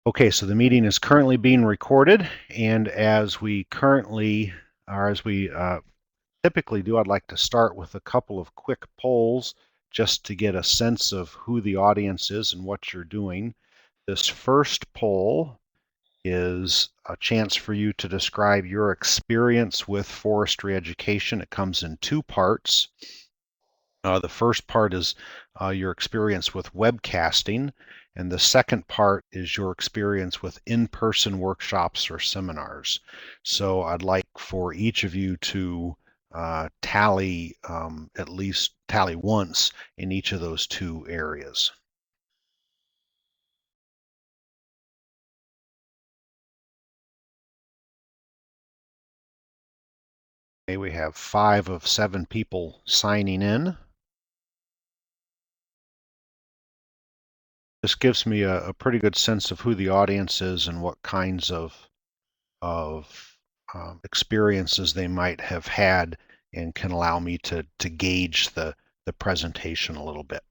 Okay, so the meeting is currently being recorded, and as we currently, or as we typically do, I'd like to start with a couple of quick polls just to get a sense of who the audience is and what you're doing. This first poll is a chance for you to describe your experience with forestry education. It comes in two parts. The first part is your experience with webcasting, and the second part is your experience with in-person workshops or seminars. So I'd like for each of you to tally, at least tally once in each of those two areas. Okay, we have 5 of 7 people signing in. This gives me a pretty good sense of who the audience is and what kinds of experiences they might have had, and can allow me to gauge the presentation a little bit.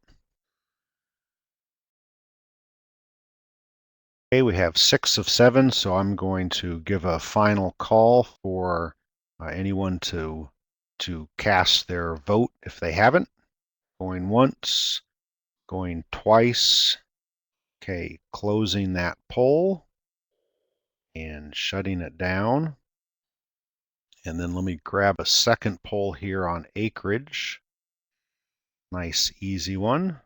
Okay, we have 6 of 7, so I'm going to give a final call for anyone to cast their vote if they haven't. Going once, going twice. Okay, closing that poll and shutting it down. And then let me grab a second poll here on acreage. Nice, easy one.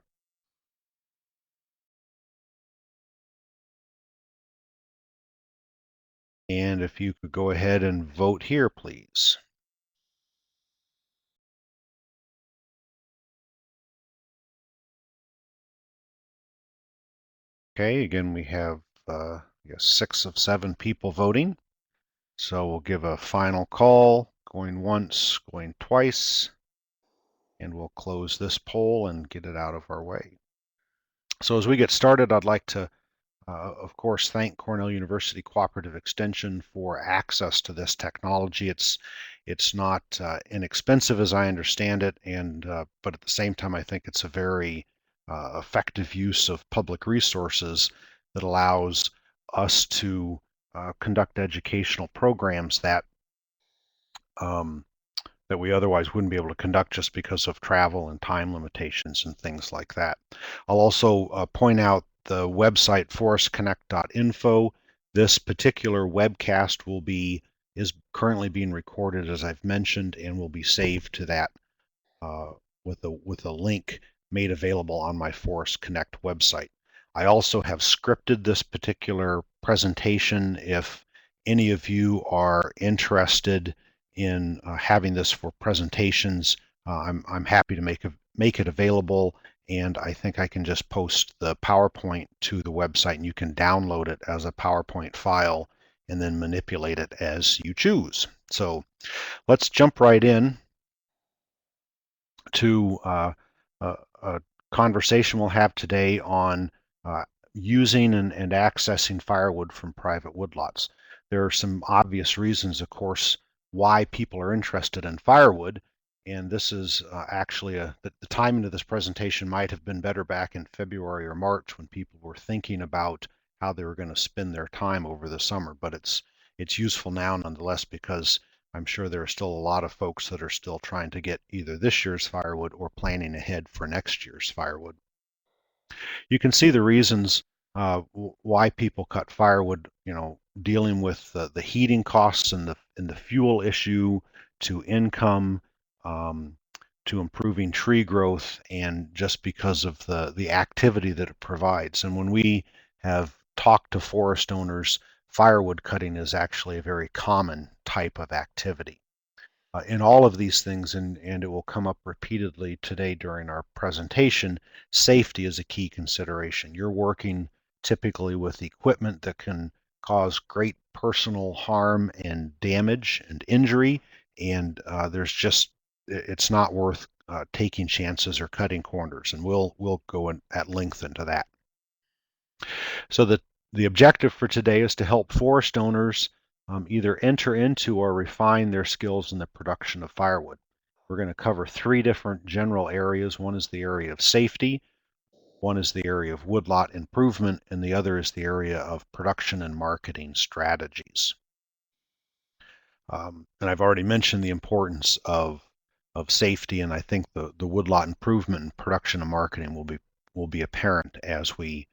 And if you could go ahead and vote here, please. Okay, again, we have 6 of 7 people voting. So we'll give a final call, going once, going twice, and we'll close this poll and get it out of our way. So as we get started, I'd like to, of course, thank Cornell University Cooperative Extension for access to this technology. It's not inexpensive, as I understand it, and but at the same time, I think it's a very effective use of public resources that allows us to conduct educational programs that that we otherwise wouldn't be able to conduct just because of travel and time limitations and things like that. I'll also point out the website forestconnect.info. This particular webcast is currently being recorded, as I've mentioned, and will be saved to that with a link made available on my Forest Connect website. I also have scripted this particular presentation. If any of you are interested in having this for presentations, I'm happy to make it available, and I think I can just post the PowerPoint to the website, and you can download it as a PowerPoint file and then manipulate it as you choose. So let's jump right in to a conversation we'll have today on using and accessing firewood from private woodlots. There are some obvious reasons, of course, why people are interested in firewood, and this is actually the timing of this presentation might have been better back in February or March when people were thinking about how they were going to spend their time over the summer, but it's useful now nonetheless, because I'm sure there are still a lot of folks that are still trying to get either this year's firewood or planning ahead for next year's firewood. You can see the reasons why people cut firewood, dealing with the heating costs and the fuel issue, to income, to improving tree growth, and just because of the activity that it provides. And when we have talked to forest owners, firewood cutting is actually a very common type of activity. In all of these things, and it will come up repeatedly today during our presentation, safety is a key consideration. You're working typically with equipment that can cause great personal harm and damage and injury, and it's not worth taking chances or cutting corners, and we'll go at length into that. So the objective for today is to help forest owners either enter into or refine their skills in the production of firewood. We're going to cover 3 different general areas. One is the area of safety, One is the area of woodlot improvement, and the other is the area of production and marketing strategies. And I've already mentioned the importance of safety, and I think the woodlot improvement and production and marketing will be apparent as we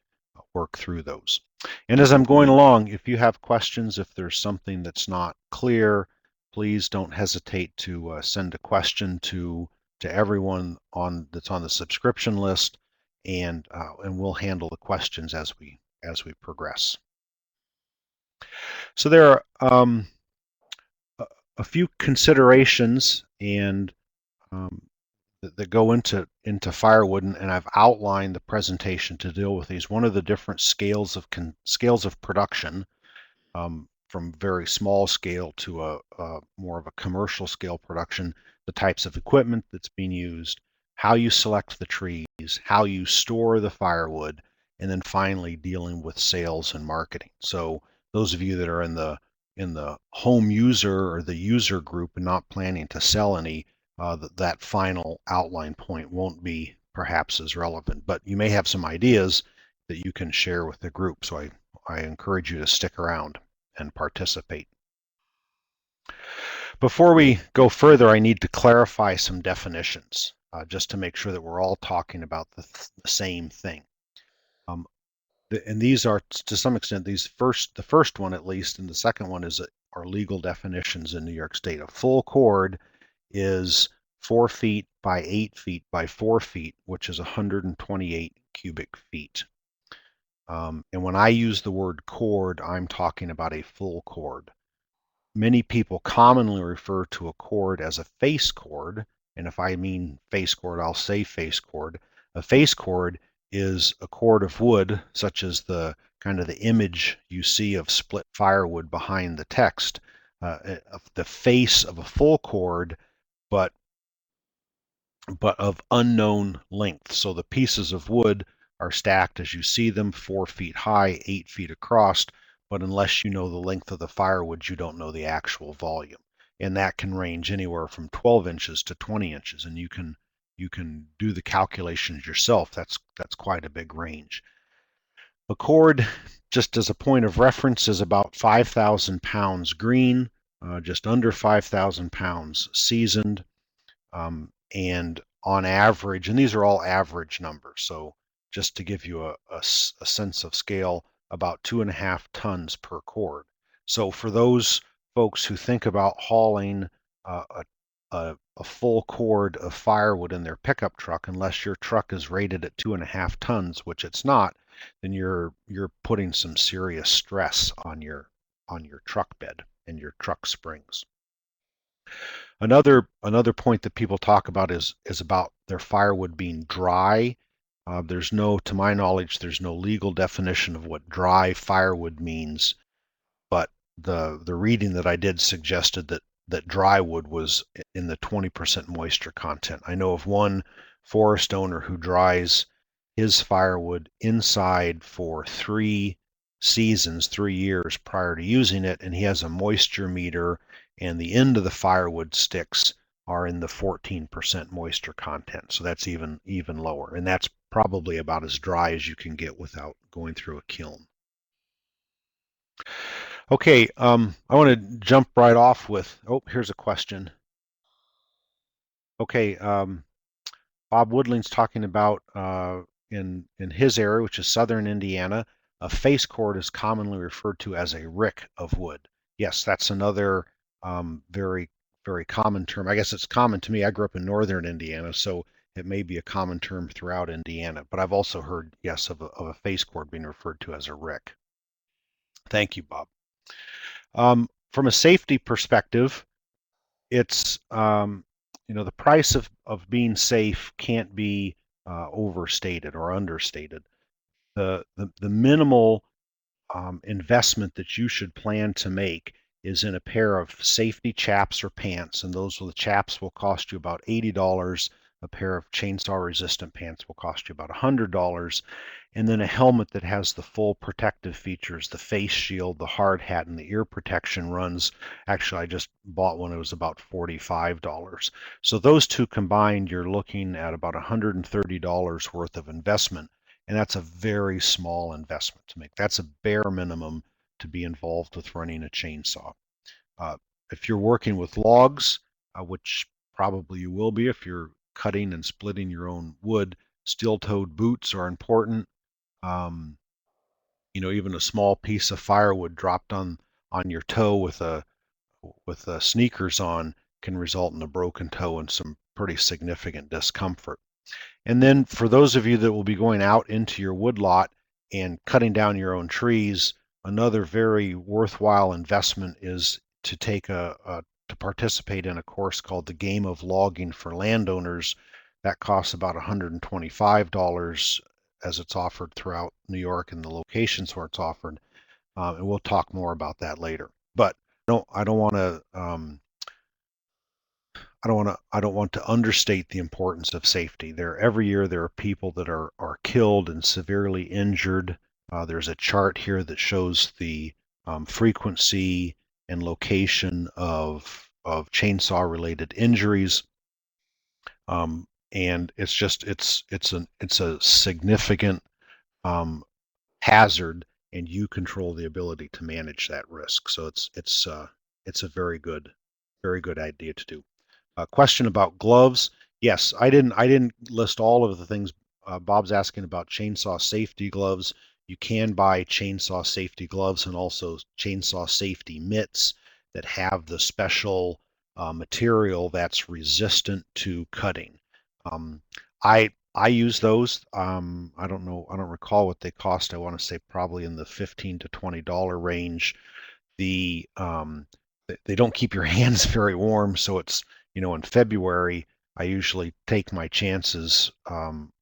work through those. And as I'm going along, if you have questions, if there's something that's not clear, please don't hesitate to send a question to everyone that's on the subscription list, and we'll handle the questions as we progress. So there are a few considerations and that go into firewood, and I've outlined the presentation to deal with these. One of the different scales of production, from very small scale to a more of a commercial scale production, the types of equipment that's being used, how you select the trees, how you store the firewood, and then finally dealing with sales and marketing. So those of you that are in the home user or the user group and not planning to sell any, that final outline point won't be perhaps as relevant, but you may have some ideas that you can share with the group. So I encourage you to stick around and participate. Before we go further, I need to clarify some definitions, just to make sure that we're all talking about the same thing. And these are, to some extent, the first one at least, and the second one are legal definitions in New York State. A full cord is 4 feet by 8 feet by 4 feet, which is 128 cubic feet. And when I use the word cord, I'm talking about a full cord. Many people commonly refer to a cord as a face cord, and if I mean face cord, I'll say face cord. A face cord is a cord of wood, such as the kind of the image you see of split firewood behind the text, the face of a full cord, but of unknown length. So the pieces of wood are stacked as you see them, 4 feet high, 8 feet across, but unless you know the length of the firewood, you don't know the actual volume. And that can range anywhere from 12 inches to 20 inches, and you can do the calculations yourself. That's quite a big range. A cord, just as a point of reference, is about 5,000 pounds green, just under 5,000 pounds seasoned, and on average, and these are all average numbers, so just to give you a sense of scale, about 2.5 tons per cord. So for those folks who think about hauling a full cord of firewood in their pickup truck, unless your truck is rated at 2.5 tons, which it's not, then you're putting some serious stress on your truck bed and your truck springs. Another point that people talk about is about their firewood being dry. To my knowledge, there's no legal definition of what dry firewood means, but the reading that I did suggested that dry wood was in the 20% moisture content. I know of one forest owner who dries his firewood inside for 3 seasons, 3 years prior to using it, and he has a moisture meter, and the end of the firewood sticks are in the 14% moisture content. So that's even lower, and that's probably about as dry as you can get without going through a kiln. Okay, I want to jump right off with, here's a question. Okay, Bob Woodling's talking about in his area, which is southern Indiana, a face cord is commonly referred to as a rick of wood. Yes, that's another very, very common term. I guess it's common to me. I grew up in northern Indiana, so it may be a common term throughout Indiana, but I've also heard, yes, of a face cord being referred to as a rick. Thank you, Bob. From a safety perspective, it's the price of being safe can't be overstated or understated. The minimal investment that you should plan to make is in a pair of safety chaps or pants, and the chaps will cost you about $80. A pair of chainsaw resistant pants will cost you about $100, and then a helmet that has the full protective features, the face shield, the hard hat, and the ear protection runs. Actually, I just bought one. It was about $45. So those two combined, you're looking at about $130 worth of investment. and that's a very small investment to make. That's a bare minimum to be involved with running a chainsaw. Uh, if you're working with logs, which probably you will be if you're cutting and splitting your own wood, steel-toed boots are important. Um, even a small piece of firewood dropped on your toe with sneakers on can result in a broken toe and some pretty significant discomfort. And then for those of you that will be going out into your woodlot and cutting down your own trees, another very worthwhile investment is to to participate in a course called the Game of Logging for Landowners. That costs about $125 as it's offered throughout New York and the locations where it's offered. And we'll talk more about that later. But I don't want to I don't want to understate the importance of safety. Every year there are people that are killed and severely injured. There's a chart here that shows the frequency and location of chainsaw related injuries. And it's a significant hazard, and you control the ability to manage that risk. So it's a very good idea to do. Question about gloves. Yes, I didn't list all of the things. Bob's asking about chainsaw safety gloves. You can buy chainsaw safety gloves and also chainsaw safety mitts that have the special material that's resistant to cutting. Um, I use those. I don't know. I don't recall what they cost. I want to say probably in the $15 to $20 range. The they don't keep your hands very warm, so it's in February I usually take my chances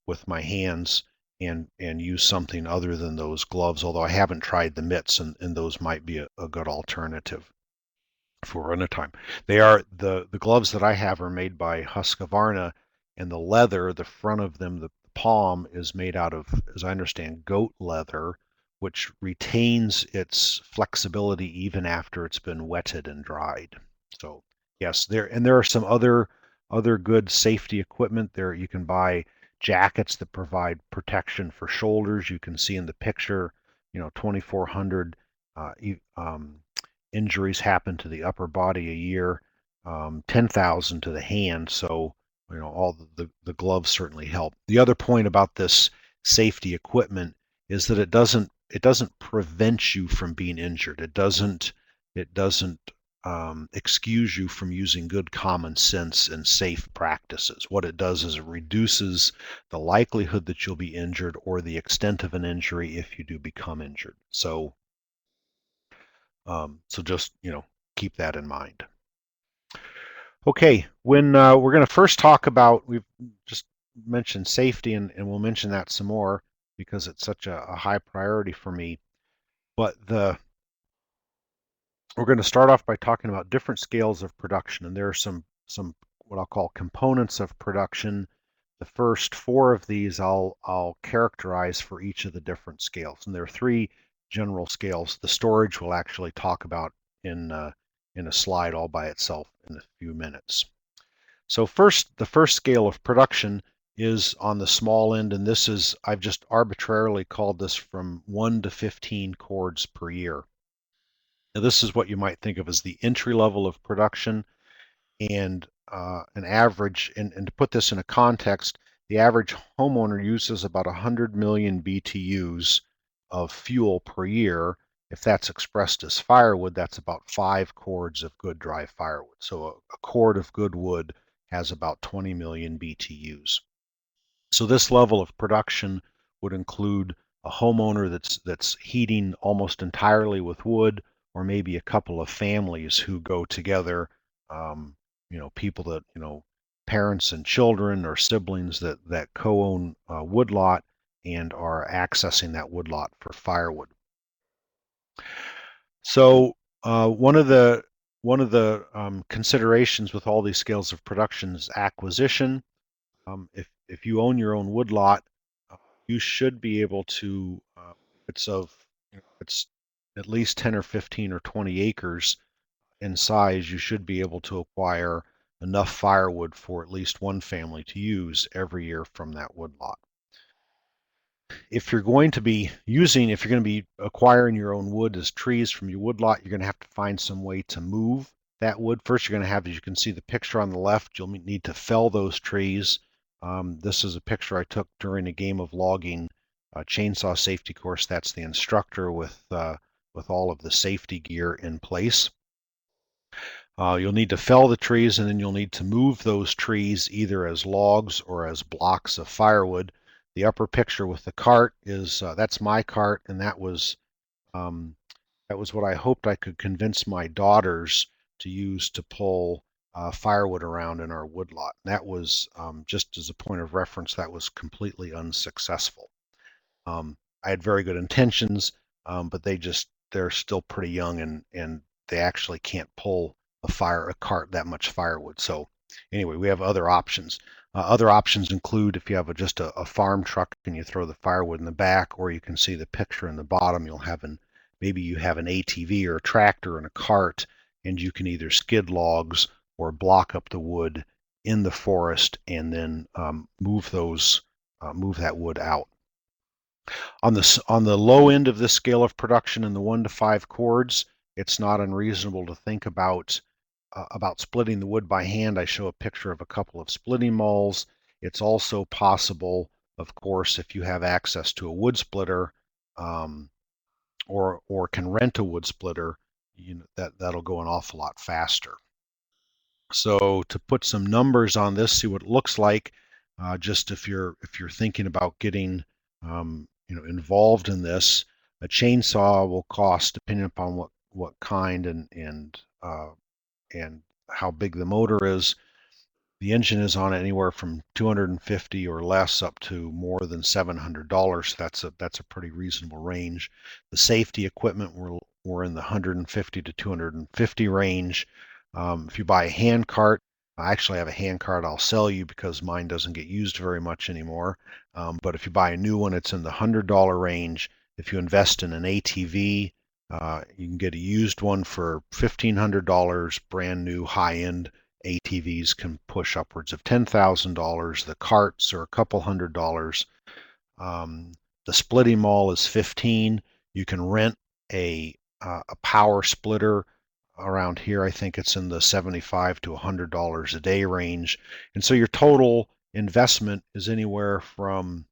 with my hands and use something other than those gloves. Although I haven't tried the mitts, and those might be a good alternative for wintertime. The gloves that I have are made by Husqvarna, and the leather, the front of them, the palm is made out of, as I understand, goat leather, which retains its flexibility even after it's been wetted and dried. So yes, there are some other good safety equipment there. You can buy jackets that provide protection for shoulders. You can see in the picture, 2,400 injuries happen to the upper body a year, 10,000 to the hand. So, all the gloves certainly help. The other point about this safety equipment is that it doesn't prevent you from being injured. It doesn't excuse you from using good common sense and safe practices. What it does is it reduces the likelihood that you'll be injured or the extent of an injury if you do become injured. So just, keep that in mind. Okay, when we're going to first talk about, we've just mentioned safety, and we'll mention that some more because it's such a high priority for me. But we're going to start off by talking about different scales of production, and there are some what I'll call components of production. The first four of these I'll characterize for each of the different scales, and there are three general scales. The storage we'll actually talk about in a slide all by itself in a few minutes. So first, the first scale of production is on the small end, and I've just arbitrarily called this from 1 to 15 cords per year. Now this is what you might think of as the entry level of production, and an average, and to put this in a context, the average homeowner uses about 100 million BTUs of fuel per year. If that's expressed as firewood, that's about 5 cords of good dry firewood. So a cord of good wood has about 20 million BTUs. So this level of production would include a homeowner that's heating almost entirely with wood, or maybe a couple of families who go together, people that, parents and children or siblings that co-own a woodlot and are accessing that woodlot for firewood. So one of the considerations with all these scales of production is acquisition. If you own your own woodlot, you should be able to, if it's at least 10 or 15 or 20 acres in size, you should be able to acquire enough firewood for at least one family to use every year from that woodlot. if you're going to be acquiring your own wood as trees from your woodlot, you're going to have to find some way to move that wood. First, you're going to have, as you can see the picture on the left, you'll need to fell those trees. This is a picture I took during a game of logging chainsaw safety course. That's the instructor with all of the safety gear in place. You'll need to fell the trees, and then you'll need to move those trees either as logs or as blocks of firewood. The upper picture with the cart is that's my cart, and that was what I hoped I could convince my daughters to use to pull firewood around in our woodlot. That was, just as a point of reference, that was completely unsuccessful. I had very good intentions, but they're still pretty young, and they actually can't pull a cart that much firewood. So anyway, we have other options. Other options include if you have just a farm truck and you throw the firewood in the back, or you can see the picture in the bottom, maybe you have an ATV or a tractor and a cart, and you can either skid logs or block up the wood in the forest and then move that wood out. On the low end of this scale of production in the 1 to 5 cords, it's not unreasonable to think about splitting the wood by hand. I show a picture of a couple of splitting mauls. It's also possible, of course, if you have access to a wood splitter, or can rent a wood splitter, that'll go an awful lot faster. So to put some numbers on this, see what it looks like, just if you're thinking about getting involved in this, a chainsaw will cost, depending upon what kind and how big the motor is. The engine is on anywhere from $250 or less up to more than $700. That's a pretty reasonable range. The safety equipment we're in the $150 to $250 range. If you buy a hand cart, I actually have a hand cart I'll sell you because mine doesn't get used very much anymore. But if you buy a new one, it's in the $100 range. If you invest in an ATV, you can get a used one for $1,500. Brand new high-end ATVs can push upwards of $10,000. The carts are a couple $100. The splitting maul is $15. You can rent a power splitter around here. I think it's in the $75 to $100 a day range. And so your total investment is anywhere from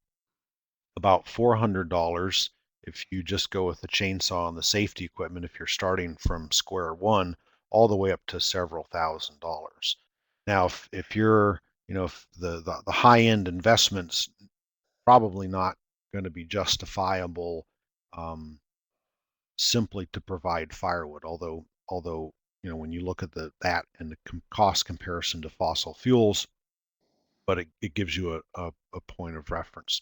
about $400 if you just go with the chainsaw and the safety equipment, if you're starting from square one, all the way up to several $1,000s. Now, if you're, if the high-end investments probably not going to be justifiable simply to provide firewood, although when you look at that and the cost comparison to fossil fuels, but it gives you a point of reference.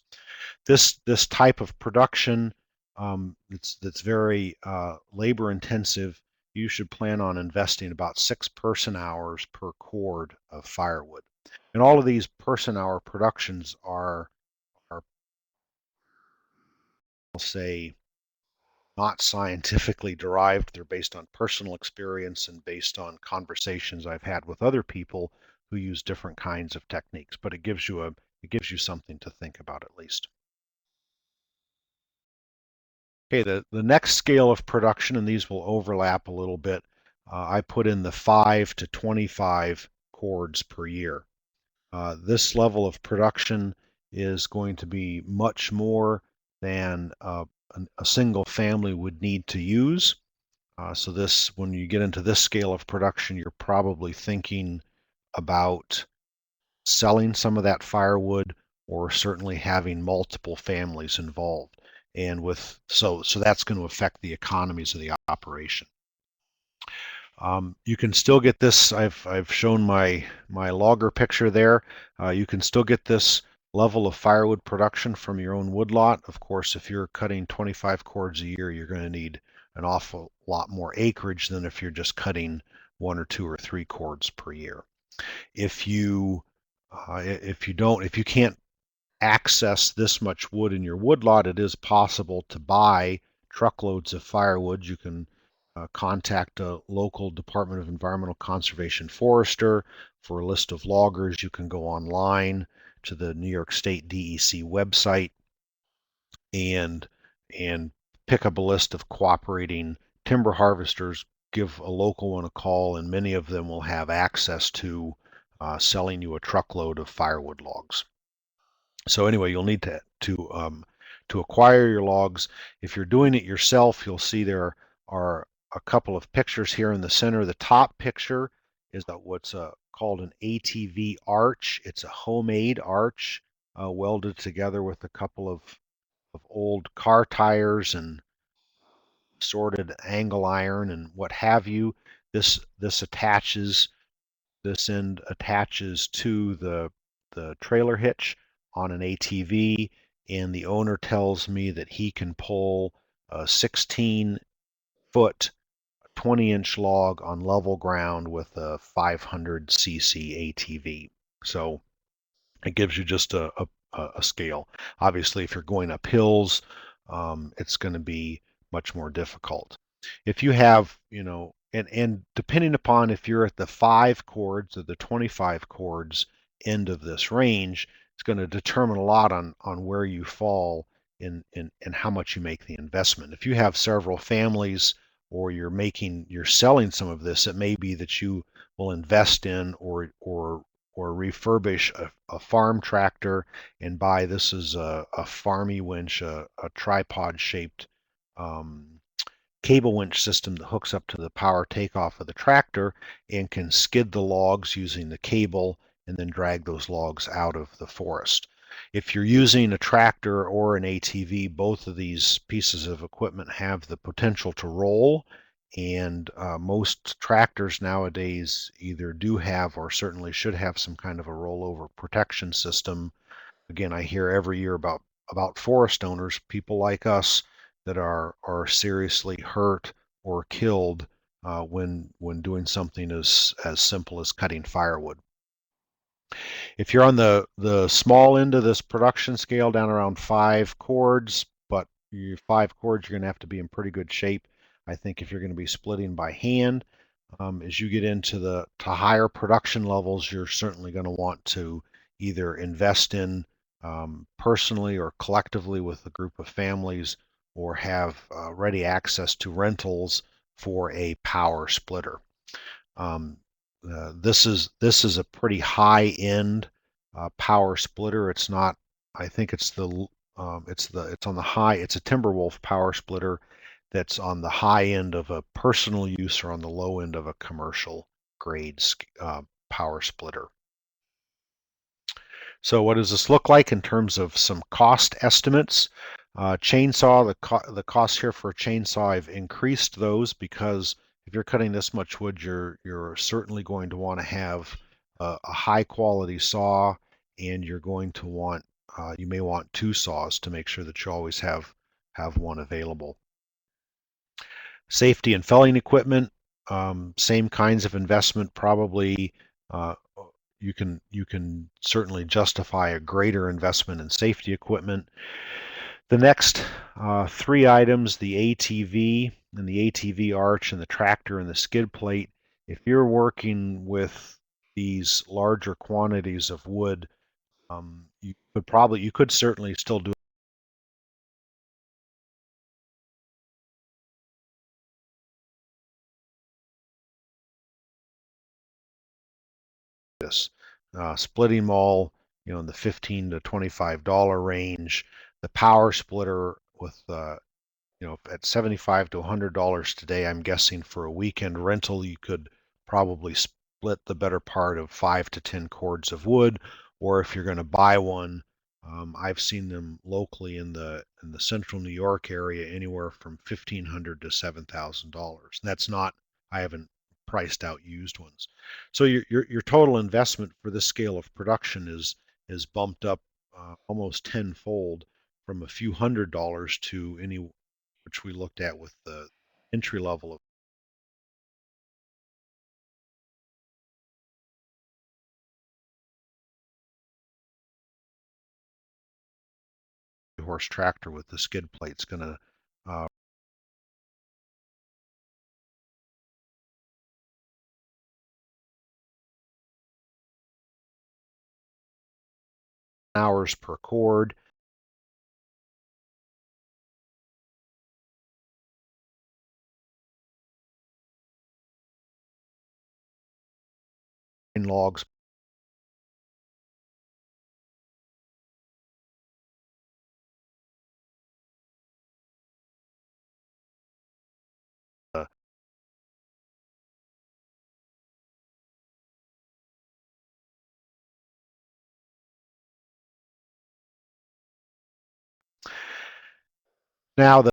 This type of production that's very labor intensive, you should plan on investing about 6 person-hours per cord of firewood. And all of these person-hour productions are, I'll say, not scientifically derived. They're based on personal experience and based on conversations I've had with other people who use different kinds of techniques. But it gives you something to think about at least. Okay, the next scale of production, and these will overlap a little bit, I put in the 5 to 25 cords per year. This level of production is going to be much more than a single family would need to use. So when you get into this scale of production, you're probably thinking about selling some of that firewood or certainly having multiple families involved. And so that's going to affect the economies of the operation. You can still get this. I've shown my logger picture there. You can still get this level of firewood production from your own woodlot. Of course, if you're cutting 25 cords a year, you're going to need an awful lot more acreage than if you're just cutting 1 or 2 or 3 cords per year. If you can't access this much wood in your woodlot, it is possible to buy truckloads of firewood. You can contact a local Department of Environmental Conservation forester for a list of loggers. You can go online to the New York State DEC website and and pick up a list of cooperating timber harvesters, give a local one a call, and many of them will have access to selling you a truckload of firewood logs. So anyway, you'll need to acquire your logs. If you're doing it yourself, you'll see there are a couple of pictures here in the center. The top picture is what's called an ATV arch. It's a homemade arch welded together with a couple of old car tires and sorted angle iron and what have you. This attaches this end attaches to the trailer hitch on an ATV, and the owner tells me that he can pull a 16-foot 20-inch log on level ground with a 500cc ATV. So it gives you just a scale. Obviously, if you're going up hills, it's going to be much more difficult. If you have, and depending upon if you're at the 5 cords or the 25 cords end of this range, it's going to determine a lot on where you fall in how much you make the investment. If you have several families or you're selling some of this, it may be that you will invest in or refurbish a farm tractor and buy this is a farmy winch, a tripod shaped cable winch system that hooks up to the power takeoff of the tractor and can skid the logs using the cable and then drag those logs out of the forest. If you're using a tractor or an ATV, both of these pieces of equipment have the potential to roll, and most tractors nowadays either do have or certainly should have some kind of a rollover protection system. Again, I hear every year about forest owners, people like us, that are seriously hurt or killed when doing something as simple as cutting firewood. If you're on the small end of this production scale, down around 5 cords, but your 5 cords, you're going to have to be in pretty good shape. I think if you're going to be splitting by hand, as you get into to higher production levels, you're certainly going to want to either invest in personally or collectively with a group of families, or have ready access to rentals for a power splitter. This is a pretty high end power splitter. It's not. I think it's on the high. It's a Timberwolf power splitter that's on the high end of a personal use or on the low end of a commercial grade power splitter. So what does this look like in terms of some cost estimates? Chainsaw, the cost here for a chainsaw, I've increased those because if you're cutting this much wood, you're certainly going to want to have a high quality saw, and you're going to want you may want 2 saws to make sure that you always have one available. Safety and felling equipment, same kinds of investment, probably uh, you can certainly justify a greater investment in safety equipment. The next 3 items, the ATV and the ATV arch and the tractor and the skid plate, if you're working with these larger quantities of wood, you could certainly still do this. Splitting them all, in the $15 to $25 range. The power splitter with at $75 to $100 today, I'm guessing for a weekend rental, you could probably split the better part of 5 to 10 cords of wood. Or if you're going to buy one, I've seen them locally in the central New York area anywhere from $1,500 to $7,000. That's not, I haven't priced out used ones. So your total investment for this scale of production is bumped up almost tenfold, from a few $100s to any which we looked at with the entry level of horse tractor with the skid plate's going to hours per cord. logs. Now the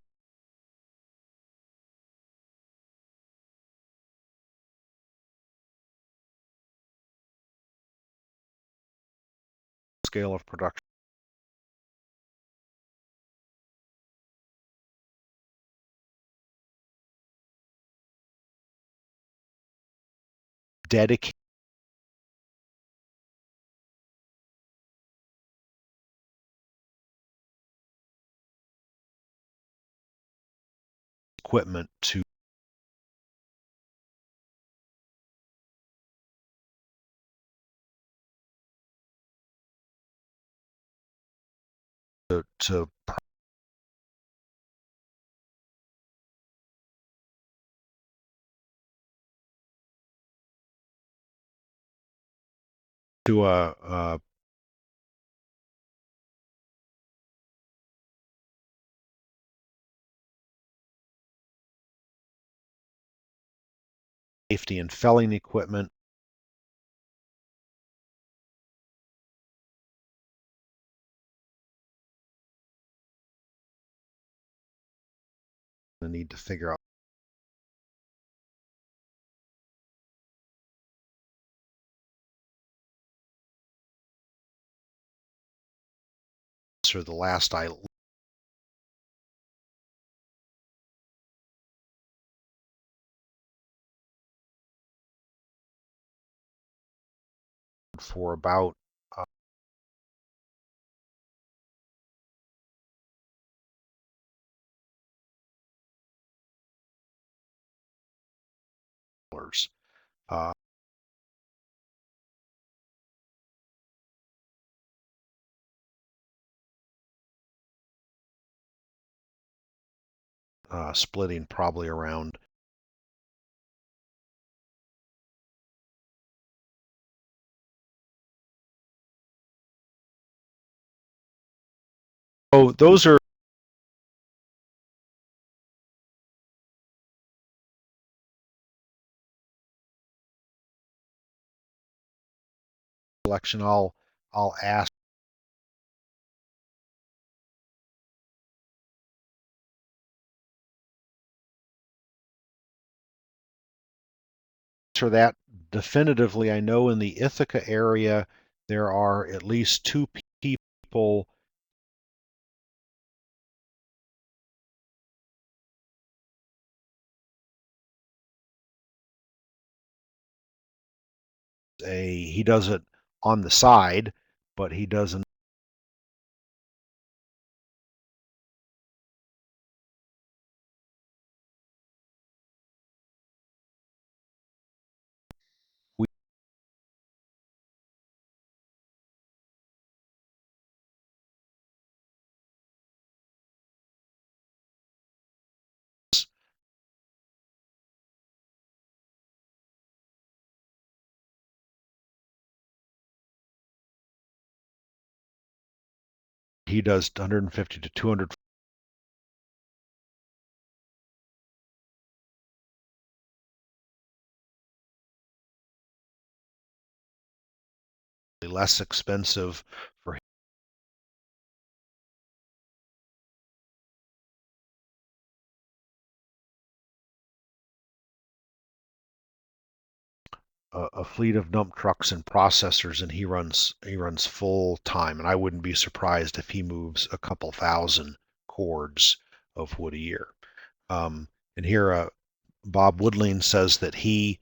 scale of production. Dedicate equipment to safety and felling equipment. The need to figure out the last I for about uh, splitting probably around those are selection. I'll ask for that definitively. I know in the Ithaca area there are at least 2 people he does it on the side, but he doesn't he does 150 to 200 less expensive for a fleet of dump trucks and processors, and he runs full time, and I wouldn't be surprised if he moves a couple thousand cords of wood a year. And here Bob Woodling says that he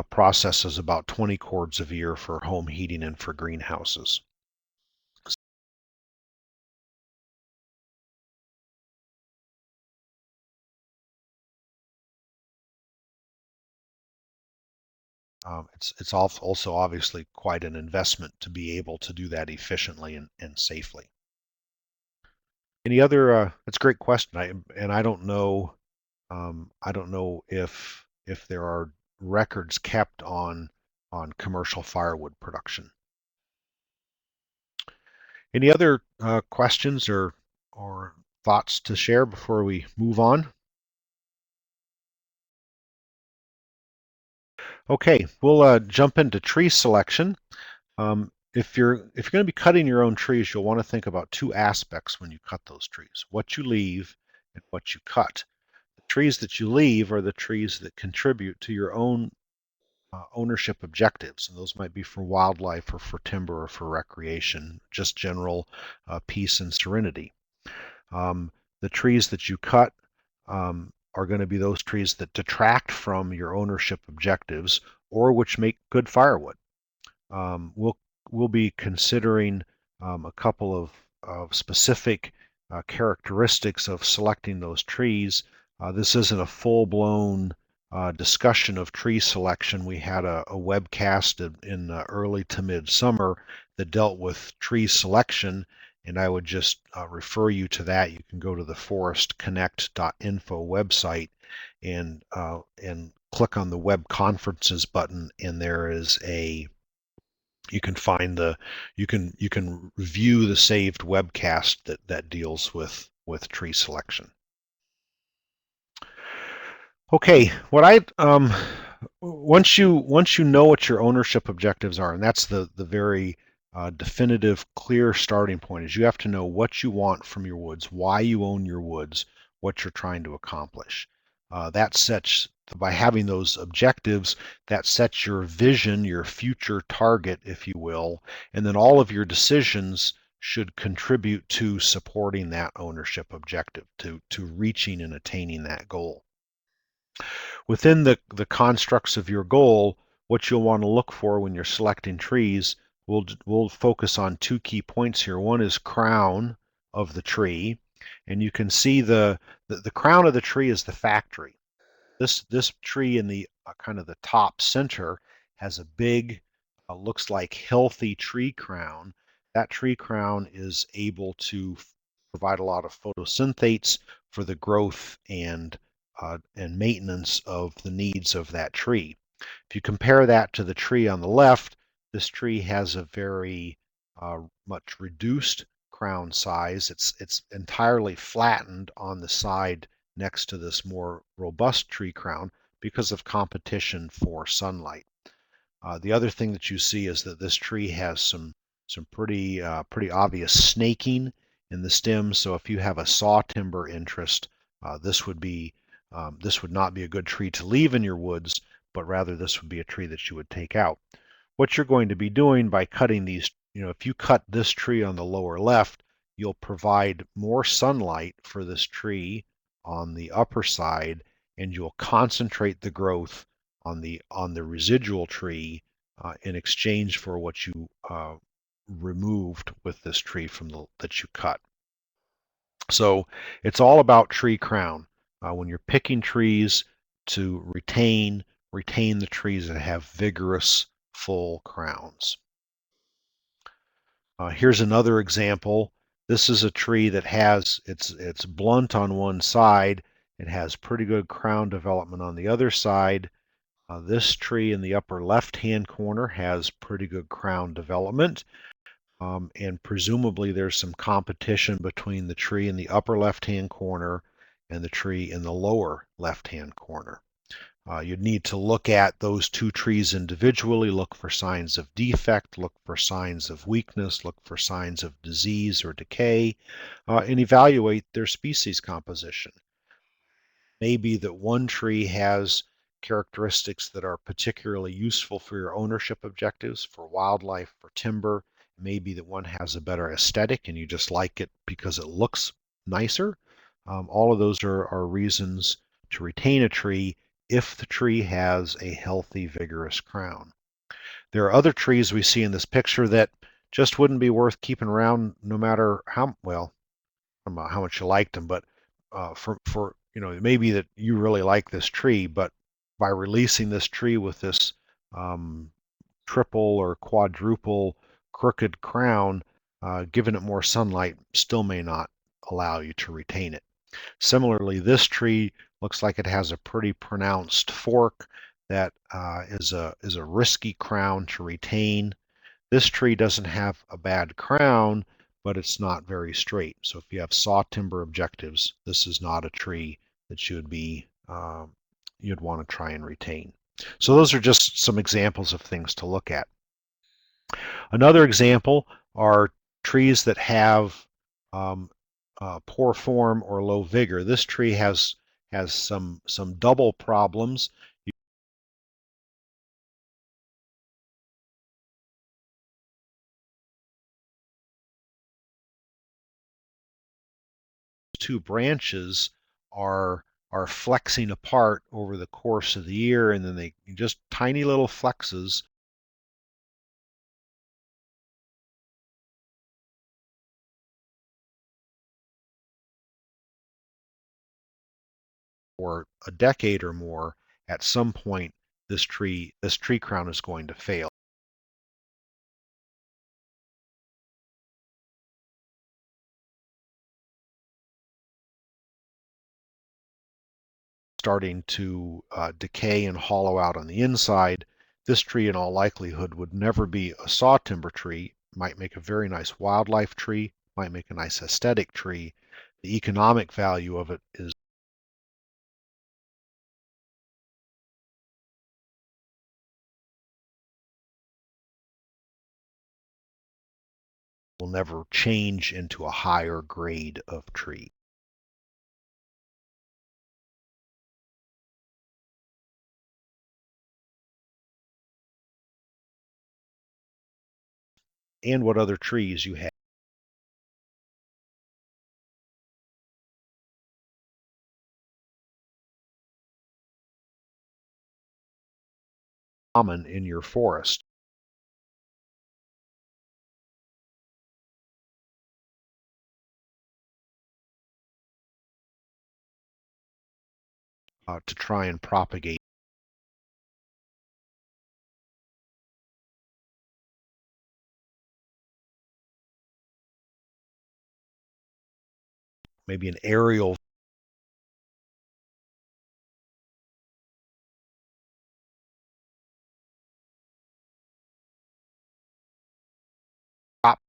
processes about 20 cords a year for home heating and for greenhouses. It's also obviously quite an investment to be able to do that efficiently and safely. Any other? That's a great question. I don't know. I don't know if there are records kept on commercial firewood production. Any other questions or thoughts to share before we move on? Okay, we'll jump into tree selection. If you're going to be cutting your own trees, you'll want to think about two aspects when you cut those trees: what you leave and what you cut. The trees that you leave are the trees that contribute to your own ownership objectives, and those might be for wildlife or for timber or for recreation, just general peace and serenity. The trees that you cut are going to be those trees that detract from your ownership objectives or which make good firewood. We'll be considering a couple of specific characteristics of selecting those trees. This isn't a full-blown discussion of tree selection. We had a webcast in early to mid-summer that dealt with tree selection, and I would just refer you to that. You can go to the forestconnect.info website and click on the web conferences button, and there is you can find you can view the saved webcast that deals with tree selection. Okay, once you know what your ownership objectives are, and that's the very definitive, clear starting point, is you have to know what you want from your woods, why you own your woods, what you're trying to accomplish. By having those objectives, that sets your vision, your future target, if you will, and then all of your decisions should contribute to supporting that ownership objective, to reaching and attaining that goal. Within the constructs of your goal, what you'll want to look for when you're selecting trees, we'll focus on two key points here. One is crown of the tree, and you can see the crown of the tree is the factory. This tree in the kind of the top center has a big, looks like healthy tree crown. That tree crown is able to provide a lot of photosynthesis for the growth and maintenance of the needs of that tree. If you compare that to the tree on the left, this tree has a very much reduced crown size. It's entirely flattened on the side next to this more robust tree crown because of competition for sunlight. The other thing that you see is that this tree has some pretty obvious snaking in the stems. So if you have a saw timber interest, this would not be a good tree to leave in your woods, but rather this would be a tree that you would take out. What you're going to be doing by cutting these, if you cut this tree on the lower left, you'll provide more sunlight for this tree on the upper side, and you'll concentrate the growth on the residual tree in exchange for what you removed with this tree that you cut. So it's all about tree crown. When you're picking trees to retain the trees that have vigorous, full crowns. Here's another example. This is a tree that has, it's blunt on one side. It has pretty good crown development on the other side. This tree in the upper left-hand corner has pretty good crown development. And presumably there's some competition between the tree in the upper left-hand corner and the tree in the lower left-hand corner. You'd need to look at those two trees individually, look for signs of defect, look for signs of weakness, look for signs of disease or decay, and evaluate their species composition. Maybe that one tree has characteristics that are particularly useful for your ownership objectives, for wildlife, for timber. Maybe that one has a better aesthetic and you just like it because it looks nicer. All of those are reasons to retain a tree if the tree has a healthy, vigorous crown. There are other trees we see in this picture that just wouldn't be worth keeping around no matter how, well, I don't know how much you liked them, but for maybe that you really like this tree, but by releasing this tree with this triple or quadruple crooked crown, giving it more sunlight still may not allow you to retain it. Similarly, this tree looks like it has a pretty pronounced fork. that is a risky crown to retain. This tree doesn't have a bad crown, but it's not very straight. So if you have saw timber objectives, this is not a tree that you'd want to try and retain. So those are just some examples of things to look at. Another example are trees that have poor form or low vigor. This tree has some double problems. Two branches are flexing apart over the course of the year, and then they just tiny little flexes for a decade or more. At some point, this tree crown is going to fail. Starting to decay and hollow out on the inside. This tree in all likelihood would never be a saw timber tree. Might make a very nice wildlife tree, might make a nice aesthetic tree. The economic value of it will never change into a higher grade of tree. And what other trees you have. Common in your forest. To try and propagate. Maybe an aerial crop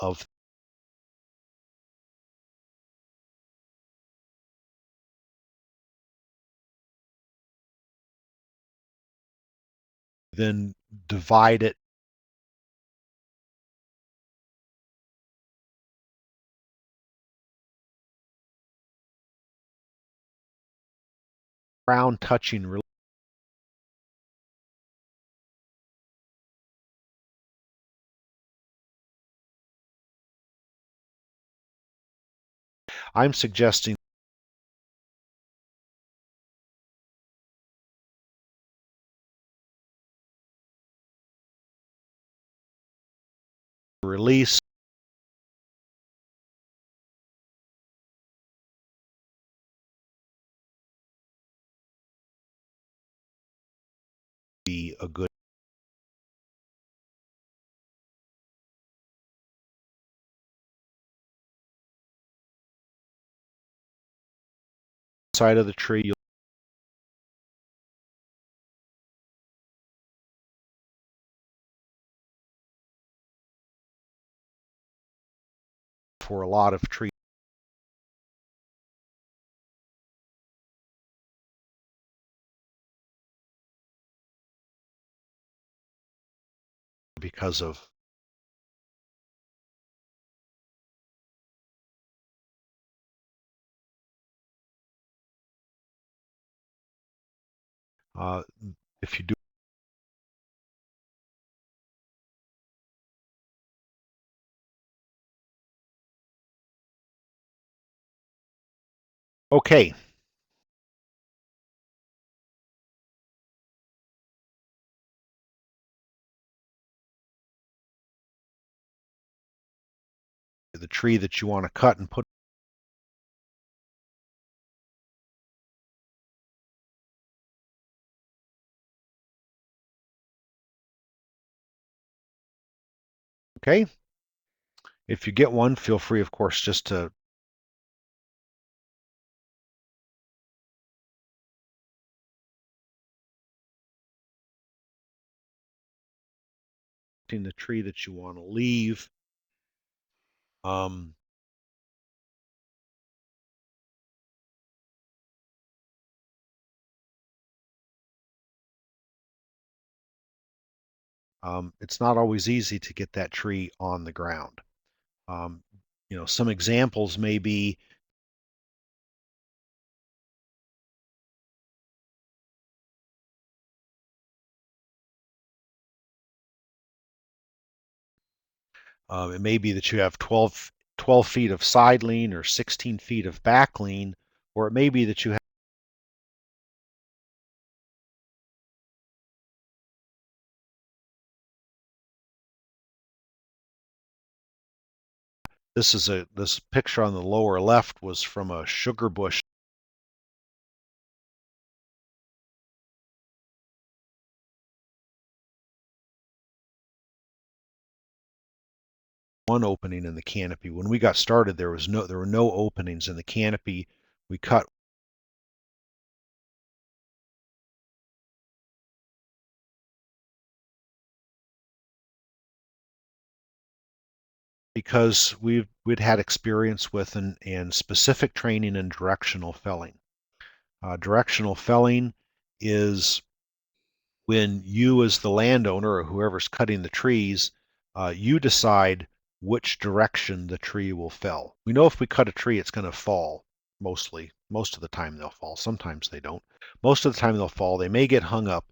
of then divide it. Crown touching I'm suggesting release be a good side of the tree for a lot of trees because of uh, if you do. Okay, tree that you want to cut and put. Okay. If you get one, feel free, of course, just to the tree that you want to leave. It's not always easy to get that tree on the ground. Some examples may be it may be that you have 12 feet of side lean or 16 feet of back lean, or it may be that you have. This picture on the lower left was from a sugar bush. One opening in the canopy. When we got started, there were no openings in the canopy. We cut because we'd had experience with and specific training in directional felling. Directional felling is when you, as the landowner or whoever's cutting the trees, you decide which direction the tree will fell. We know if we cut a tree, it's going to fall mostly. Most of the time they'll fall. Sometimes they don't. Most of the time they'll fall. They may get hung up,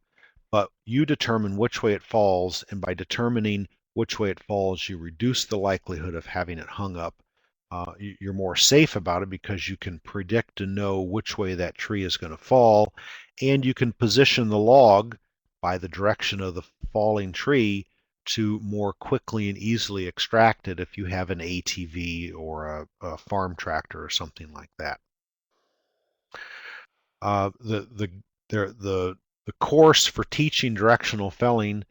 but you determine which way it falls, and by determining which way it falls, you reduce the likelihood of having it hung up. You're more safe about it because you can predict and know which way that tree is going to fall, and you can position the log by the direction of the falling tree to more quickly and easily extract it if you have an ATV or a farm tractor or something like that. The course for teaching directional felling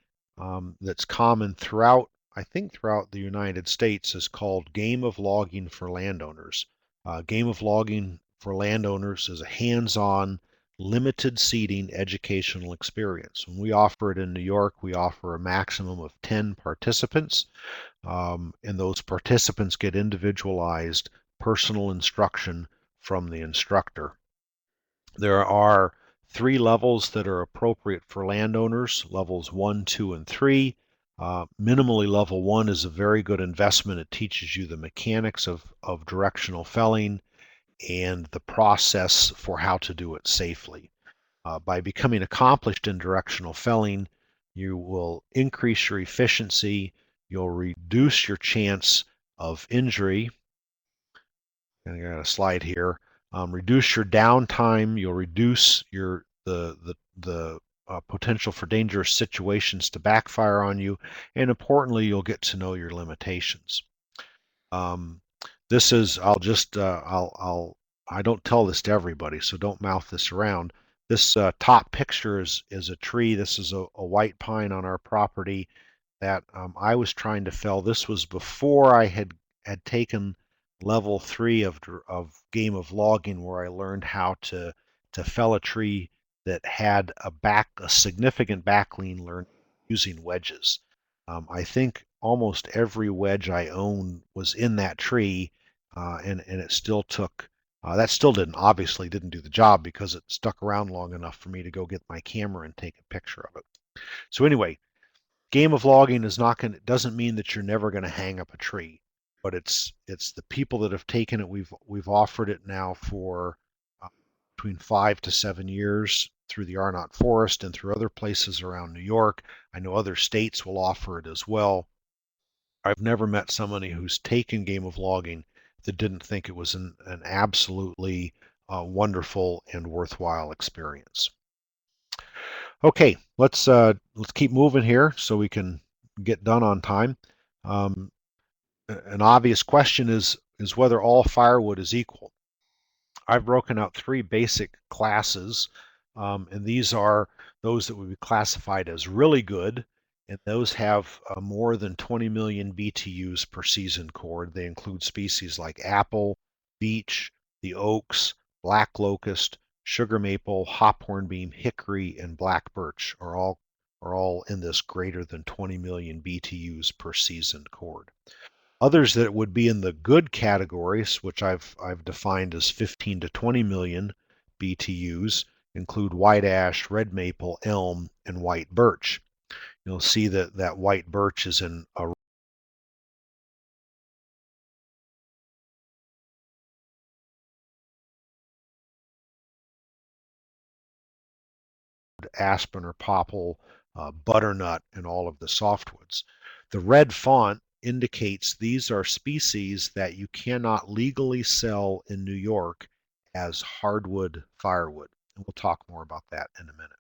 that's common throughout, I think throughout the United States, is called Game of Logging for Landowners. Game of Logging for Landowners is a hands-on, limited seating educational experience. When we offer it in New York, we offer a maximum of 10 participants, and those participants get individualized personal instruction from the instructor. There are 3 levels that are appropriate for landowners, levels 1, 2, and 3. Minimally, level 1 is a very good investment. It teaches you the mechanics of directional felling and the process for how to do it safely. By becoming accomplished in directional felling, you will increase your efficiency, you'll reduce your chance of injury. I got a slide here. Reduce your downtime. You'll reduce the potential for dangerous situations to backfire on you, and importantly, you'll get to know your limitations. This is I don't tell this to everybody, so don't mouth this around. This top picture is a tree. This is a white pine on our property that I was trying to fell. This was before I had taken level 3 of Game of Logging, where I learned how to fell a tree that had a significant back lean learned using wedges. I think almost every wedge I own was in that tree, and it still took. That still obviously didn't do the job because it stuck around long enough for me to go get my camera and take a picture of it. So anyway, Game of Logging doesn't mean that you're never going to hang up a tree, but it's the people that have taken it. We've offered it now for between 5 to 7 years through the Arnott Forest and through other places around New York. I know other states will offer it as well. I've never met somebody who's taken Game of Logging that didn't think it was an absolutely wonderful and worthwhile experience. Okay, let's keep moving here so we can get done on time. An obvious question is whether all firewood is equal. I've broken out three basic classes, and these are those that would be classified as really good, and those have more than 20 million BTUs per season cord. They include species like apple, beech, the oaks, black locust, sugar maple, hop hornbeam, hickory, and black birch are all in this greater than 20 million BTUs per season cord. Others that would be in the good categories, which I've defined as 15 to 20 million BTUs, include white ash, red maple, elm, and white birch. You'll see that white birch is in a aspen or popple, butternut, and all of the softwoods. The red font indicates these are species that you cannot legally sell in New York as hardwood firewood. And we'll talk more about that in a minute.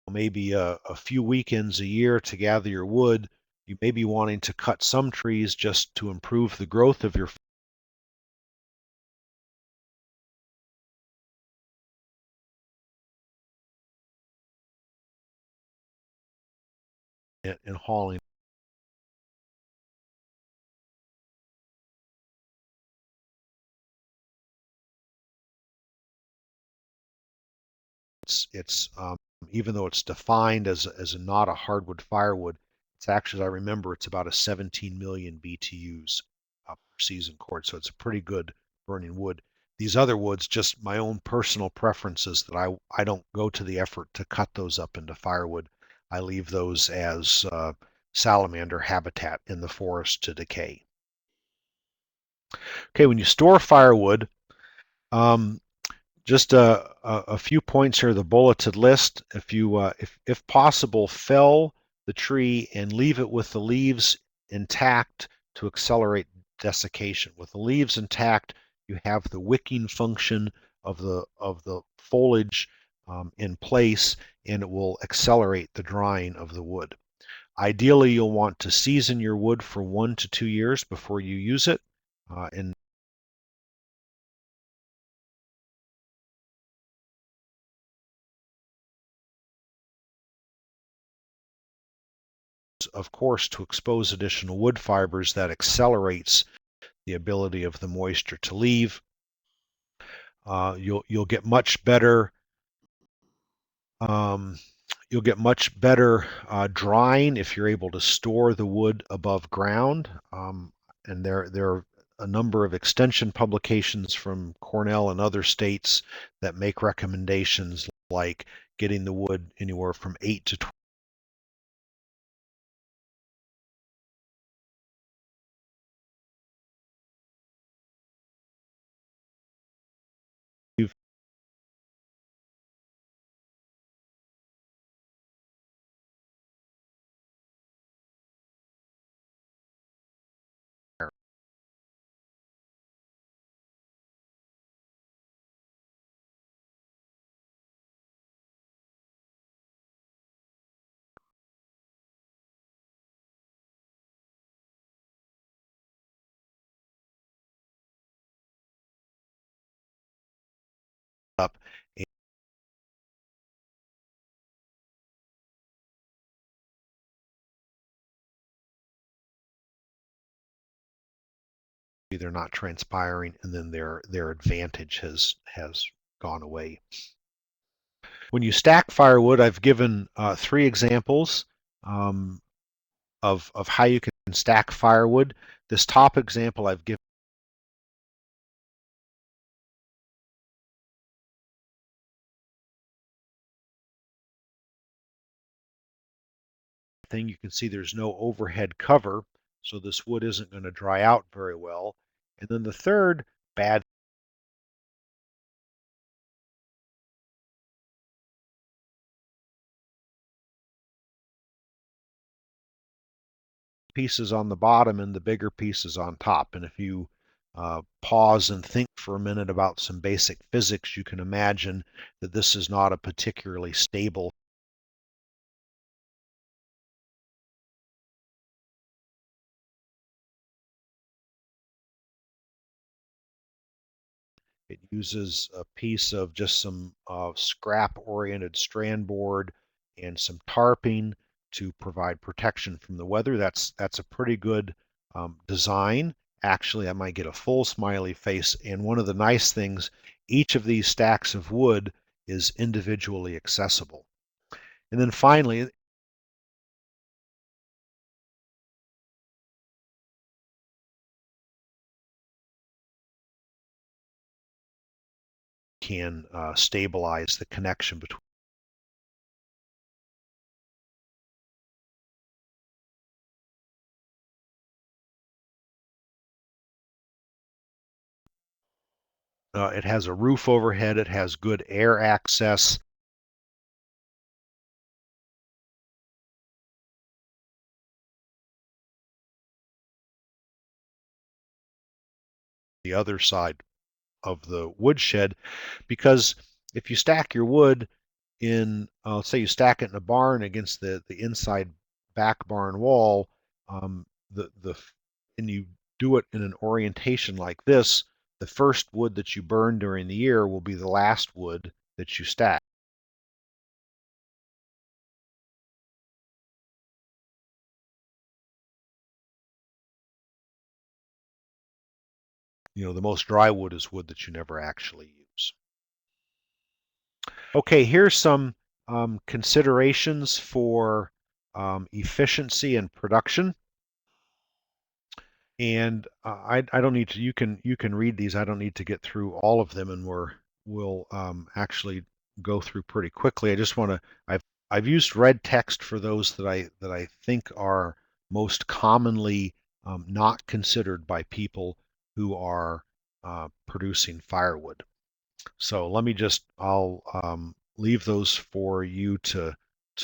Maybe a few weekends a year to gather your wood. You may be wanting to cut some trees just to improve the growth of your and hauling. It's even though it's defined as not a hardwood firewood, it's actually, I remember, it's about a 17 million BTUs per season cord, so it's a pretty good burning wood. These other woods, just my own personal preferences, that I don't go to the effort to cut those up into firewood. I leave those as salamander habitat in the forest to decay. Okay, when you store firewood, um, just a few points here, the bulleted list. If you, if possible, fell the tree and leave it with the leaves intact to accelerate desiccation. With the leaves intact, you have the wicking function of the foliage in place, and it will accelerate the drying of the wood. Ideally, you'll want to season your wood for 1 to 2 years before you use it, and of course, to expose additional wood fibers, that accelerates the ability of the moisture to leave. You'll get much better. Um, you'll get much better drying if you're able to store the wood above ground. And there are a number of extension publications from Cornell and other states that make recommendations like getting the wood anywhere from 8 to 12, up. They're not transpiring, and then their advantage has gone away. When you stack firewood, I've given three examples um, of how you can stack firewood. This top example I've given thing, you can see there's no overhead cover, so this wood isn't going to dry out very well. And then the third bad pieces on the bottom and the bigger pieces on top. And if you pause and think for a minute about some basic physics, you can imagine that this is not a particularly stable. It uses a piece of just some scrap-oriented strand board and some tarping to provide protection from the weather. That's a pretty good design. Actually, I might get a full smiley face. And one of the nice things, each of these stacks of wood is individually accessible. And then finally, can stabilize the connection between. It has a roof overhead. It has good air access. The other side of the woodshed, because if you stack your wood in, let's say you stack it in a barn against the inside back barn wall, the and you do it in an orientation like this, the first wood that you burn during the year will be the last wood that you stack. You know, the most dry wood is wood that you never actually use. Okay, here's some considerations for efficiency and production. And I don't need to. You can read these. I don't need to get through all of them, and we'll actually go through pretty quickly. I just want to. I've used red text for those that I think are most commonly not considered by people who are producing firewood. So let me just. I'll leave those for you to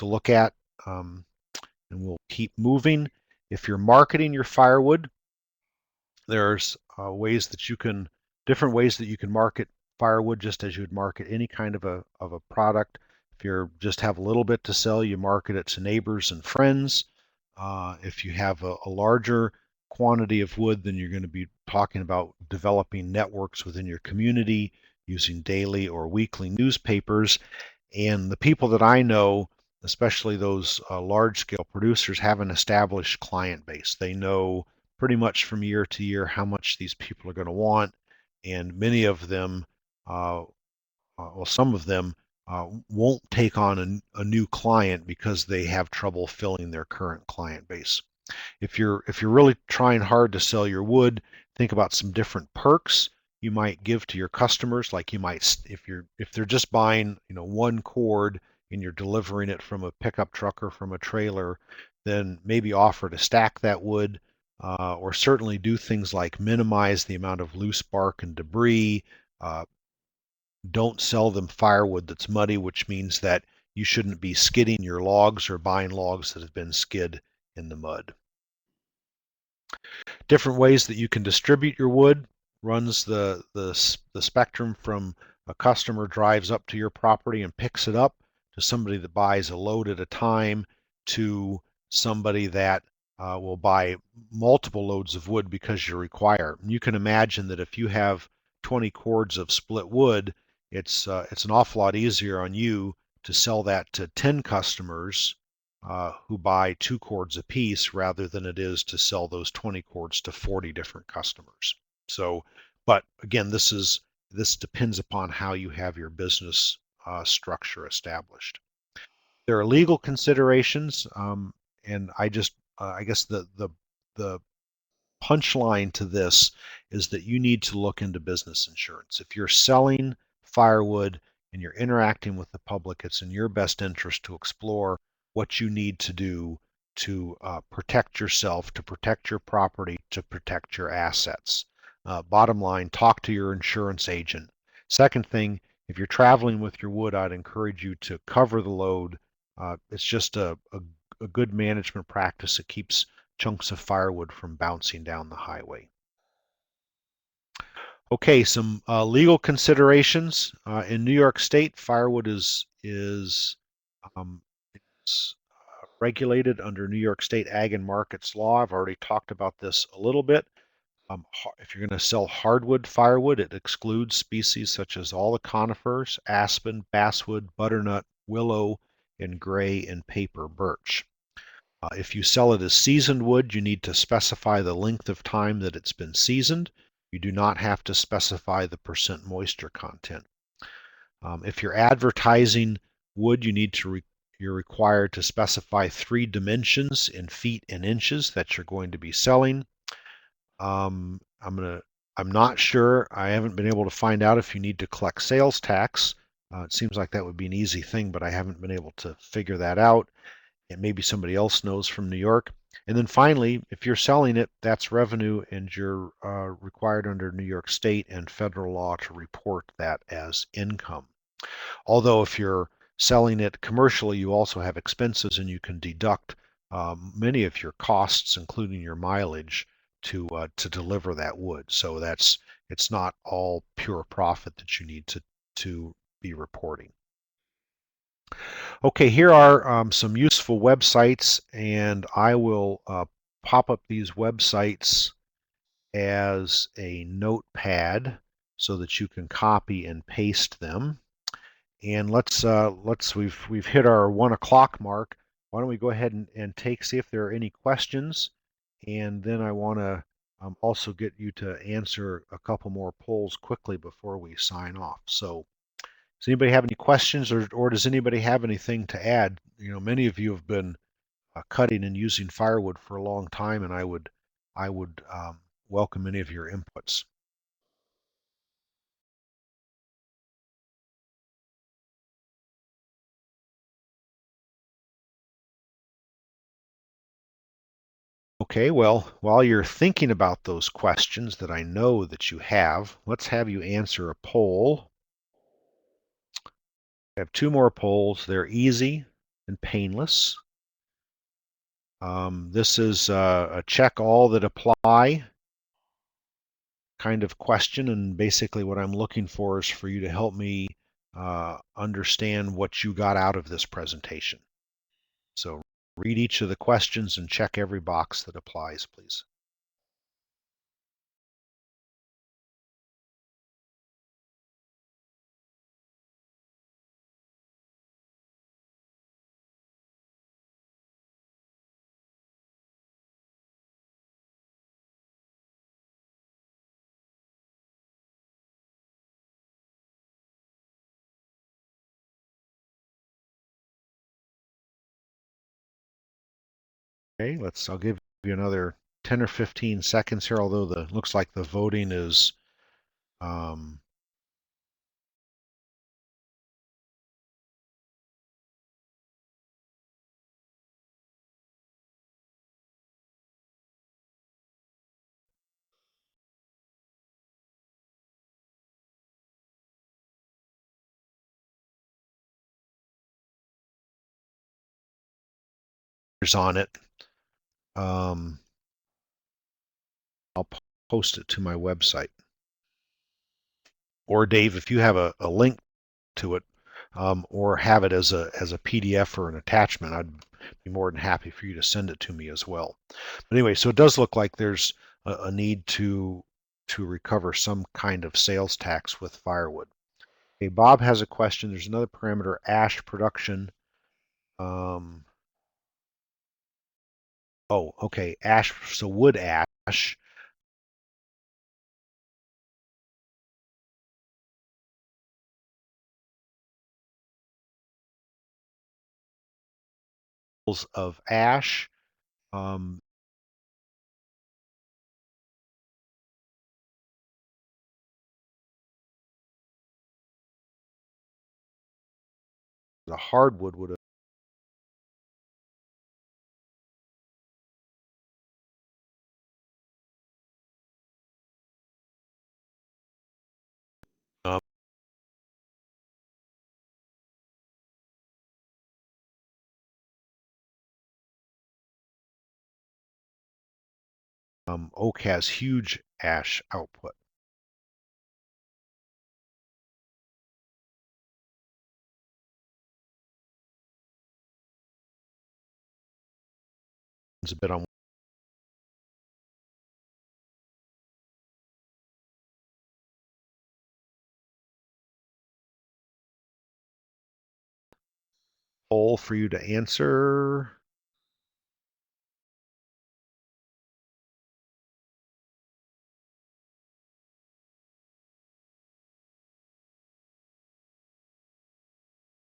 look at, and we'll keep moving. If you're marketing your firewood, there's different ways that you can market firewood, just as you would market any kind of a product. If you just have a little bit to sell, you market it to neighbors and friends. If you have a larger quantity of wood, then you're going to be talking about developing networks within your community, using daily or weekly newspapers. And the people that I know, especially those large scale producers, have an established client base. They know pretty much from year to year how much these people are going to want. And many of them, well, some of them won't take on a new client because they have trouble filling their current client base. If you're really trying hard to sell your wood, think about some different perks you might give to your customers. Like you might, if they're just buying, one cord and you're delivering it from a pickup truck or from a trailer, then maybe offer to stack that wood, or certainly do things like minimize the amount of loose bark and debris. Uh, don't sell them firewood that's muddy, which means that you shouldn't be skidding your logs or buying logs that have been skid in the mud. Different ways that you can distribute your wood runs the spectrum from a customer drives up to your property and picks it up, to somebody that buys a load at a time, to somebody that will buy multiple loads of wood because you require. You can imagine that if you have 20 cords of split wood, it's an awful lot easier on you to sell that to 10 customers who buy 2 cords apiece, rather than it is to sell those 20 cords to 40 different customers. So, but again, this depends upon how you have your business structure established. There are legal considerations, and I guess the punchline to this is that you need to look into business insurance. If you're selling firewood and you're interacting with the public, it's in your best interest to explore what you need to do to protect yourself, to protect your property, to protect your assets. Bottom line, talk to your insurance agent. Second thing, if you're traveling with your wood, I'd encourage you to cover the load. It's just a good management practice. It keeps chunks of firewood from bouncing down the highway. Okay, some legal considerations. In New York State, firewood um, is regulated under New York State Ag and Markets Law. I've already talked about this a little bit. If you're going to sell hardwood firewood, it excludes species such as all the conifers, aspen, basswood, butternut, willow, and gray and paper birch. If you sell it as seasoned wood, you need to specify the length of time that it's been seasoned. You do not have to specify the percent moisture content. If you're advertising wood, you're required to specify 3 dimensions in feet and inches that you're going to be selling. I'm not sure. I haven't been able to find out if you need to collect sales tax. It seems like that would be an easy thing, but I haven't been able to figure that out. And maybe somebody else knows from New York. And then finally, if you're selling it, that's revenue, and you're required under New York State and federal law to report that as income. Although if you're selling it commercially, you also have expenses, and you can deduct many of your costs, including your mileage, to deliver that wood. So it's not all pure profit that you need to be reporting. Okay, here are some useful websites, and I will pop up these websites as a notepad so that you can copy and paste them. And we've hit our 1 o'clock mark. Why don't we go ahead and see if there are any questions, and then I want to also get you to answer a couple more polls quickly before we sign off. So does anybody have any questions, or does anybody have anything to add? You know, many of you have been cutting and using firewood for a long time, and I would welcome any of your inputs. Okay, well, while you're thinking about those questions that I know that you have, let's have you answer a poll. I have 2 more polls. They're easy and painless. This is a check all that apply kind of question, and basically what I'm looking for is for you to help me understand what you got out of this presentation. So read each of the questions and check every box that applies, please. Okay, I'll give you another 10 or 15 seconds here, although looks like the voting um, is on it. Um, I'll post it to my website. Or Dave, if you have a link to it, or have it as a PDF or an attachment, I'd be more than happy for you to send it to me as well. But anyway, so it does look like there's a need to recover some kind of sales tax with firewood. Okay, Bob has a question. There's another parameter, ash production. Oh, okay, ash. So wood ash of ash. Um, the hardwood would have oak has huge ash output. a bit on poll for you to answer.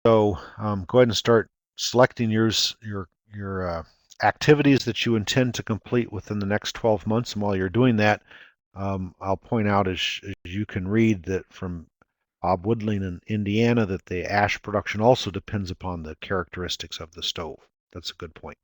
So go ahead and start selecting your activities that you intend to complete within the next 12 months. And while you're doing that, I'll point out, as you can read, that from Bob Woodling in Indiana, that the ash production also depends upon the characteristics of the stove. That's a good point.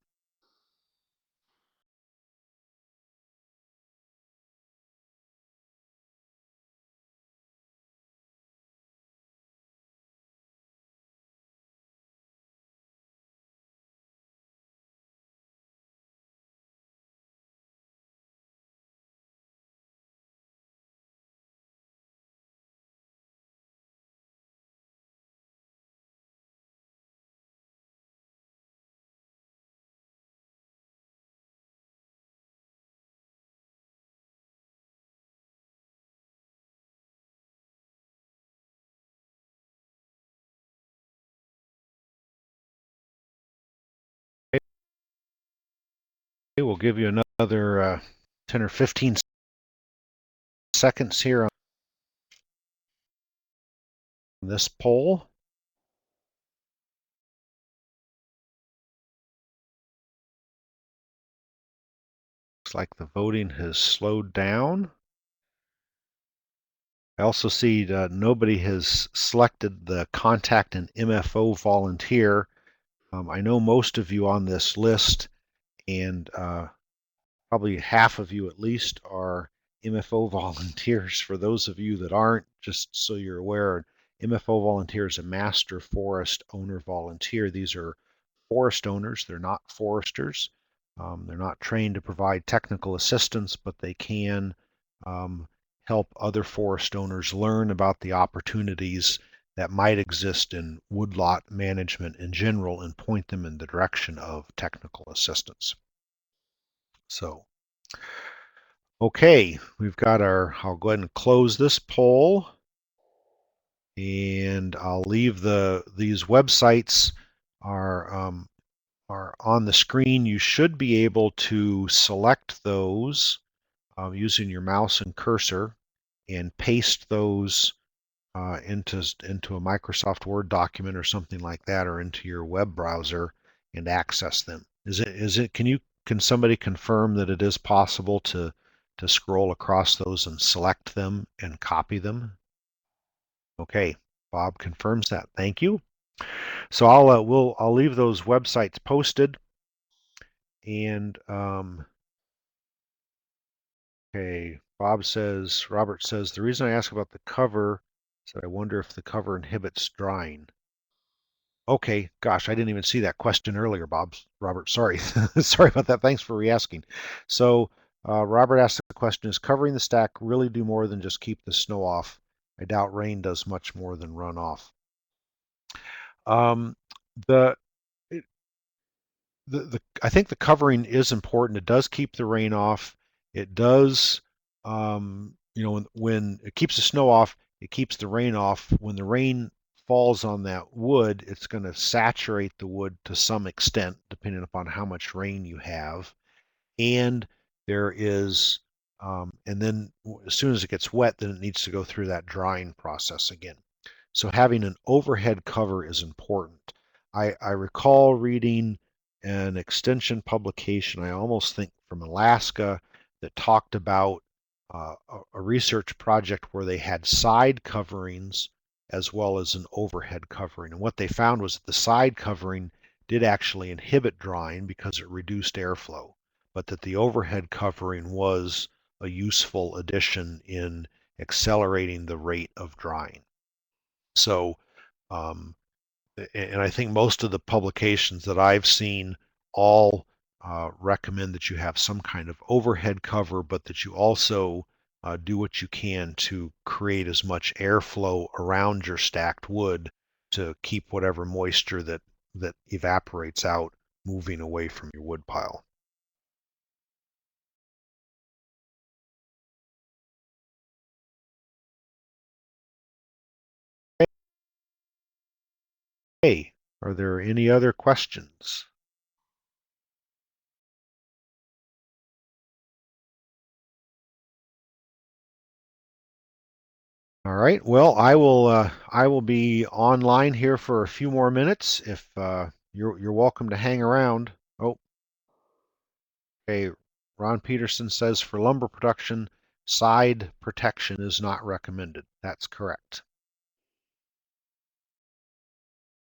Okay, we'll give you another 10 or 15 seconds here on this poll. Looks like the voting has slowed down. I also see nobody has selected the contact an MFO volunteer. I know most of you on this list, and probably half of you at least, are MFO volunteers. For those of you that aren't, just so you're aware, MFO volunteer is a master forest owner volunteer. These are forest owners. They're not foresters. They're not trained to provide technical assistance, but they can help other forest owners learn about the opportunities that might exist in woodlot management in general and point them in the direction of technical assistance. So, okay, we've got I'll go ahead and close this poll, and I'll leave these websites are on the screen. You should be able to select those using your mouse and cursor and paste those into a Microsoft Word document or something like that, or into your web browser and access them. Can somebody confirm that it is possible to scroll across those and select them and copy them? Okay, Bob confirms that. Thank you. So I'll leave those websites posted, and okay, Robert says, the reason I ask about the cover is that I wonder if the cover inhibits drying. Okay, gosh, I didn't even see that question earlier, Robert, sorry. Sorry about that. Thanks for re-asking. So Robert asked the question, is covering the stack really do more than just keep the snow off? I doubt rain does much more than run off. Um, the I think the covering is important. It does keep the rain off. It does, when it keeps the snow off, it keeps the rain off. When the rain falls on that wood, it's going to saturate the wood to some extent, depending upon how much rain you have. And there is, and then as soon as it gets wet, then it needs to go through that drying process again. So having an overhead cover is important. I recall reading an extension publication, I almost think from Alaska, that talked about a research project where they had side coverings as well as an overhead covering. And what they found was that the side covering did actually inhibit drying because it reduced airflow, but that the overhead covering was a useful addition in accelerating the rate of drying. So, and I think most of the publications that I've seen all recommend that you have some kind of overhead cover, but that you also do what you can to create as much airflow around your stacked wood to keep whatever moisture that evaporates out moving away from your wood pile. Hey, are there any other questions? All right. Well, I will be online here for a few more minutes. If you're welcome to hang around. Oh, okay. Ron Peterson says for lumber production, side protection is not recommended. That's correct.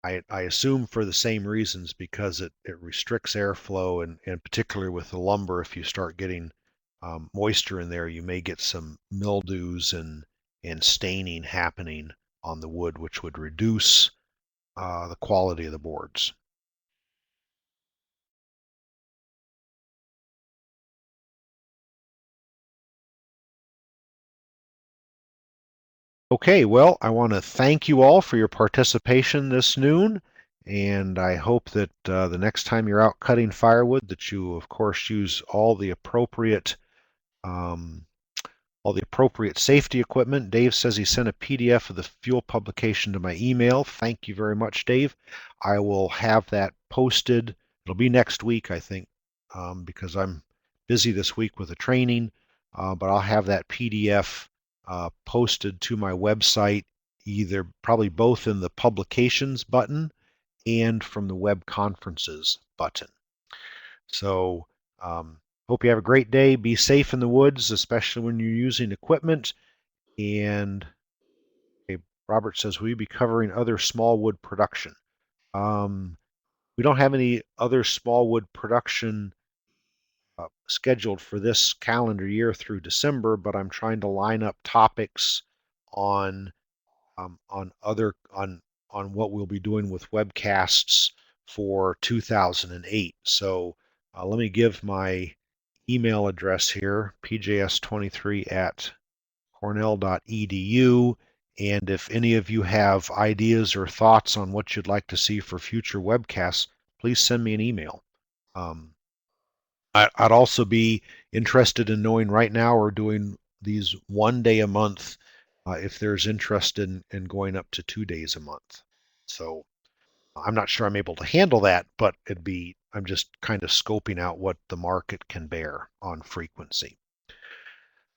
I assume for the same reasons, because it restricts airflow, and particularly with the lumber, if you start getting moisture in there, you may get some mildews and staining happening on the wood, which would reduce the quality of the boards. Okay, well, I want to thank you all for your participation this noon, and I hope that the next time you're out cutting firewood, that you, of course, use um, all the appropriate safety equipment. Dave says he sent a PDF of the fuel publication to my email. Thank you very much, Dave. I will have that posted. It'll be next week, I think, because I'm busy this week with a training, but I'll have that PDF posted to my website, either probably both in the publications button and from the web conferences button. So hope you have a great day. Be safe in the woods, especially when you're using equipment. And okay, Robert says, will you be covering other small wood production? Um, we don't have any other small wood production scheduled for this calendar year through December, but I'm trying to line up topics on on what we'll be doing with webcasts for 2008. So let me give my email address here, pjs23@cornell.edu. And if any of you have ideas or thoughts on what you'd like to see for future webcasts, please send me an email. Um, I'd also be interested in knowing, right now we're doing these 1 day a month, if there's interest in going up to 2 days a month. So I'm not sure I'm able to handle that, but I'm just kind of scoping out what the market can bear on frequency.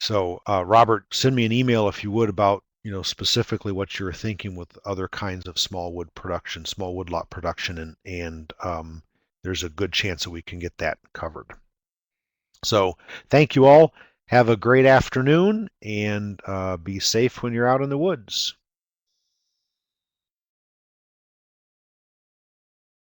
So Robert, send me an email if you would about, specifically what you're thinking with other kinds of small wood production, small woodlot production, and there's a good chance that we can get that covered. So thank you all. Have a great afternoon, and be safe when you're out in the woods.